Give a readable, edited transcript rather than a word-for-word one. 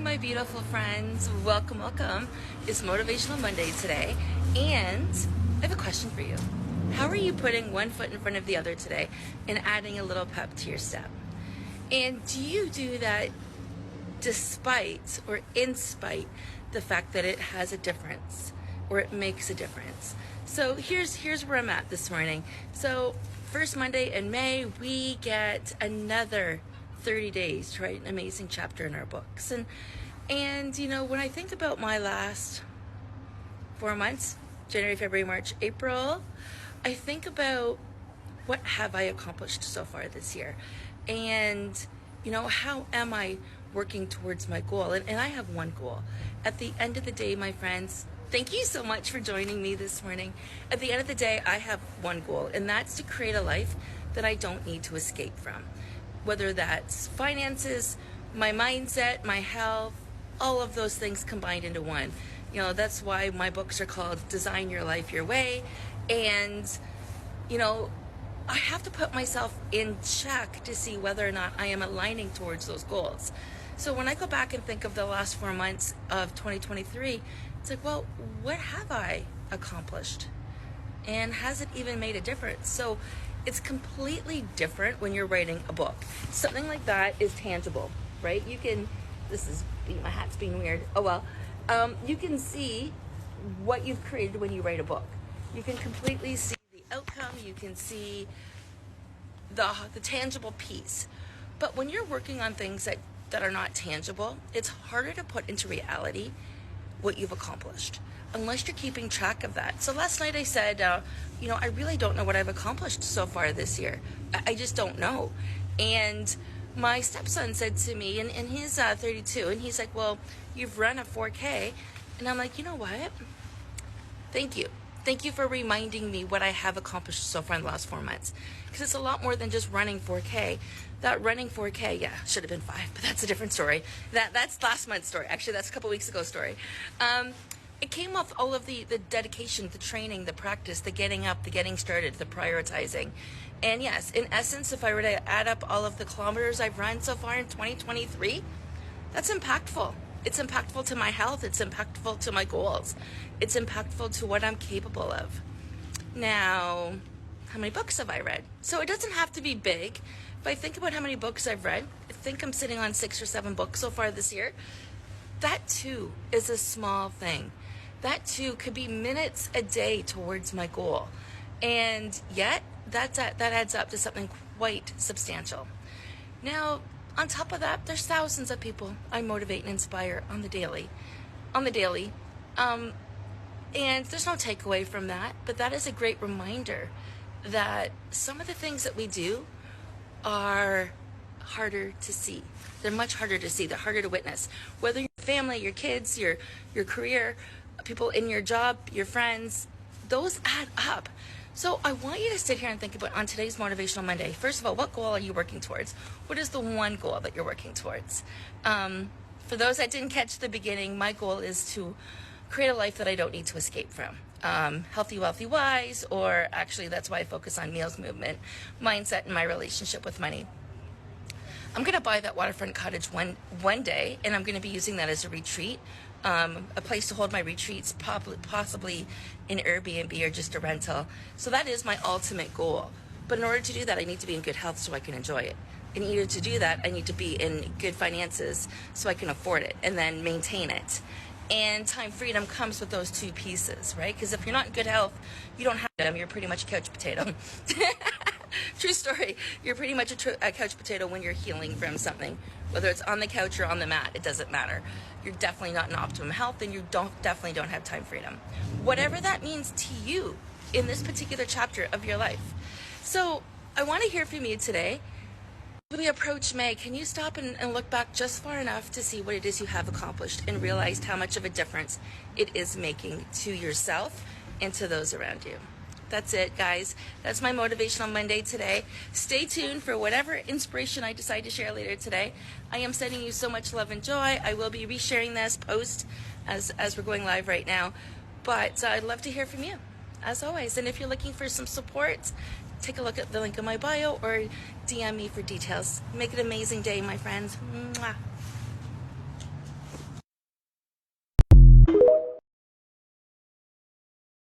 my beautiful friends. Welcome, welcome. It's Motivational Monday today, and I have a question for you. How are you putting one foot in front of the other today and adding a little pep to your step? And do you do that despite or in spite the fact that it has a difference or it makes a difference? So here's where I'm at this morning. So first Monday in May, we get another 30 days to write an amazing chapter in our books. And you know, when I think about my last 4 months, January, February, March, April, I think about what have I accomplished so far this year? And you know, how am I working towards my goal? And I have one goal. At the end of the day, my friends, thank you so much for joining me this morning. At the end of the day, I have one goal, and that's to create a life that I don't need to escape from. Whether that's finances, my mindset, my health, all of those things combined into one. You know, that's why my books are called Design Your Life Your Way. And, you know, I have to put myself in check to see whether or not I am aligning towards those goals. So when I go back and think of the last 4 months of 2023, it's like, well, what have I accomplished? And has it even made a difference? So it's completely different when you're writing a book. Something like that is tangible, right? You can, my hat's being weird. Oh well. You can see what you've created when you write a book. You can completely see the outcome. You can see the tangible piece. But when you're working on things that are not tangible, it's harder to put into reality what you've accomplished, unless you're keeping track of that. So last night I said, you know, I really don't know what I've accomplished so far this year. I just don't know. And my stepson said to me, and he's 32, and he's like, well, you've run a 4K. And I'm like, you know what? Thank you. Thank you for reminding me what I have accomplished so far in the last 4 months. Because it's a lot more than just running 4K. That running 4K, yeah, should have been 5, but that's a different story. That's last month's story. Actually, that's a couple weeks ago story. It came off all of the dedication, the training, the practice, the getting up, the getting started, the prioritizing. And yes, in essence, if I were to add up all of the kilometers I've run so far in 2023, that's impactful. It's impactful to my health. It's impactful to my goals. It's impactful to what I'm capable of. Now, how many books have I read? So it doesn't have to be big. If I think about how many books I've read, I think I'm sitting on 6 or 7 books so far this year. That too is a small thing. That too could be minutes a day towards my goal. And yet, that adds up to something quite substantial. Now, on top of that, there's thousands of people I motivate and inspire on the daily. And there's no takeaway from that, but that is a great reminder that some of the things that we do are harder to see. They're much harder to see. They're harder to witness. Whether your family, your kids, your career, people in your job, your friends, those add up. So I want you to sit here and think about, on today's Motivational Monday, first of all, what goal are you working towards? What is the one goal that you're working towards? For those that didn't catch the beginning, my goal is to create a life that I don't need to escape from. Healthy, wealthy, wise, or actually that's why I focus on meals, movement, mindset, and my relationship with money. I'm going to buy that waterfront cottage one day, and I'm going to be using that as a retreat, a place to hold my retreats, possibly an Airbnb or just a rental. So that is my ultimate goal. But in order to do that, I need to be in good health so I can enjoy it. In order to do that, I need to be in good finances so I can afford it and then maintain it. And time freedom comes with those two pieces, right? Because if you're not in good health, you don't have them. You're pretty much a couch potato. True story. You're pretty much a couch potato when you're healing from something. Whether it's on the couch or on the mat, it doesn't matter. You're definitely not in optimum health, and you definitely don't have time freedom. Whatever that means to you in this particular chapter of your life. So I want to hear from you today. As we approach May, can you stop and look back just far enough to see what it is you have accomplished and realized how much of a difference it is making to yourself and to those around you? That's it, guys. That's my Motivational Monday today. Stay tuned for whatever inspiration I decide to share later today. I am sending you so much love and joy. I will be resharing this post as we're going live right now. But I'd love to hear from you, as always. And if you're looking for some support, take a look at the link in my bio or DM me for details. Make it an amazing day, my friends. Mwah.